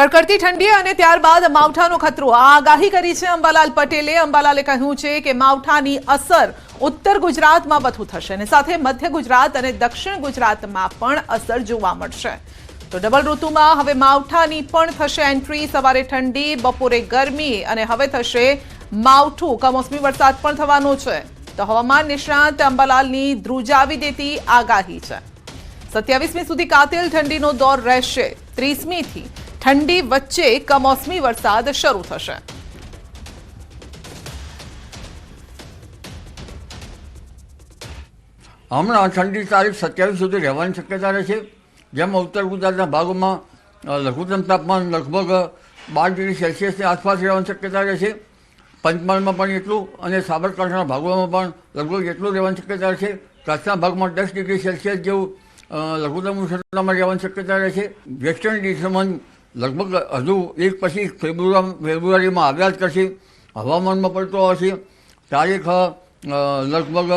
કડકડતી ઠંડી અને ત્યારબાદ માવઠાનો ખતરો આગાહી કરી છે અંબાલાલ પટેલે. અંબાલાલે કહ્યું છે કે માવઠાની અસર ઉત્તર ગુજરાતમાં વધુ થશે અને સાથે મધ્ય ગુજરાત અને દક્ષિણ ગુજરાતમાં પણ અસર જોવા મળશે. તો ડબલ ઋતુમાં હવે માવઠાની પણ થશે એન્ટ્રી. સવારે ઠંડી, બપોરે ગરમી અને હવે થશે માવઠું. કમોસમી વરસાદ પણ થવાનો છે. તો હવામાન નિષ્ણાત અંબાલાલની ધ્રુજાવી દેતી આગાહી છે. 27મી સુધી કાતિલ ઠંડીનો દોર રહેશે. 30મીથી ઠંડી વચ્ચે કમોસમી વરસાદ શરૂ થશે. હમણાં ઠંડી તારીખ 27 સુધી રહેવાની શક્યતા રહેશે, જેમાં ઉત્તર ગુજરાતના ભાગોમાં લઘુત્તમ તાપમાન લગભગ 12 ડિગ્રી સેલ્સિયસની આસપાસ રહેવાની શક્યતા રહેશે. પંચમહાલમાં પણ એટલું અને સાબરકાંઠાના ભાગોમાં પણ લગભગ એટલું રહેવાની શક્યતા રહેશે. કચ્છના ભાગમાં 10 ડિગ્રી સેલ્સિયસ જેવું લઘુત્તમ ઉષ્ણતામાં રહેવાની શક્યતા રહેશે. વેસ્ટર્ન ડિસ્ટર્બન્સ લગભગ હજુ એક પછી ફેબ્રુઆરીમાં આવ્યા જ કરશે. હવામાનમાં પડતો હશે. તારીખ લગભગ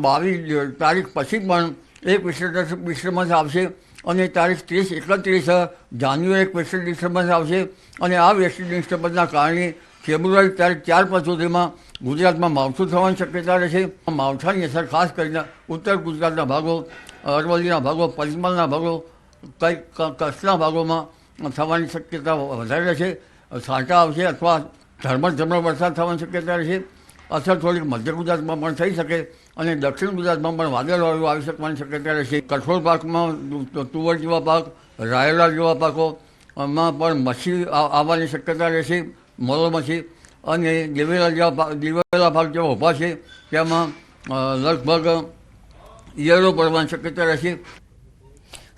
22 તારીખ પછી પણ એક વેસ્ટર્ન ડિસ્ટર્બન્સ આવશે અને તારીખ 30-31 જાન્યુઆરી એક વેસ્ટર્ન ડિસ્ટર્બન્સ આવશે. અને આ વેસ્ટર્ન ડિસ્ટર્બન્સના કારણે ફેબ્રુઆરી તારીખ 4 સુધીમાં ગુજરાતમાં માવઠું થવાની શક્યતા રહેશે. માવઠાની અસર ખાસ કરીને ઉત્તર ગુજરાતના ભાગો, અરવલ્લીના ભાગો, પંચમહાલના ભાગો, કચ્છના ભાગોમાં થવાની શક્યતા વધારે રહેશે. છાંટા આવશે અથવા ઝરમર વરસાદ થવાની શક્યતા રહેશે. અસર થોડીક મધ્ય ગુજરાતમાં પણ થઈ શકે અને દક્ષિણ ગુજરાતમાં પણ વાદળવાળું આવી શકવાની શક્યતા રહેશે. કઠોળ પાકમાં તુવર જેવા પાક, રાયડા જેવા પાકોમાં પણ મચ્છી આવવાની શક્યતા રહેશે, મોલો મચ્છી. અને દિવેલા પાક જેવા ઊભા છે તેમાં લગભગ ઈયળો પડવાની શક્યતા રહેશે.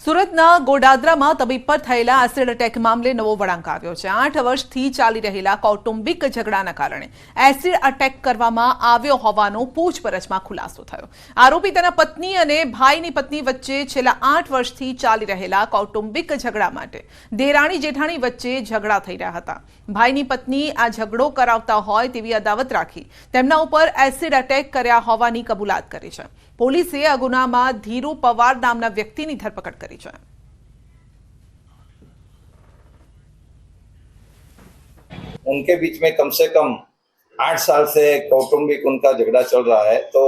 સુરતના ગોડાદરામાં તબીબ પર થયેલા એસિડ એટેક મામલે નવો વળાંક આવ્યો છે. 8 વર્ષથી ચાલી રહેલા કૌટુંબિક ઝઘડાના કારણે એસિડ અટેક કરવામાં આવ્યો હોવાનો પૂછપરછમાં ખુલાસો થયો. આરોપી તેના પત્ની અને ભાઈની પત્ની વચ્ચે છેલ્લા 8 વર્ષથી ચાલી રહેલા કૌટુંબિક ઝઘડા માટે દેરાણી જેઠાણી વચ્ચે ઝઘડા થઈ રહ્યા હતા. ભાઈની પત્ની આ ઝઘડો કરાવતા હોય તેવી અદાવત રાખી તેમના ઉપર એસિડ અટેક કર્યા હોવાની કબૂલાત કરી છે. પોલીસે આ ગુનામાં ધીરુ પવાર નામના વ્યક્તિની ધરપકડ કરી છે. उनके बीच में कम से कम 8 साल से कौटुंबिक उनका झगड़ा चल रहा है. तो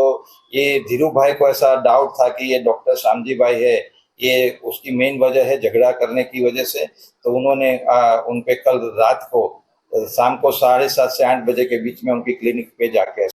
ये धीरू भाई को ऐसा डाउट था कि ये डॉक्टर श्यामजी भाई है, ये उसकी मेन वजह है झगड़ा करने की वजह से. तो उन्होंने उन पे कल रात को शाम को 7:30 से 8 बजे के बीच में उनकी क्लिनिक पे जाके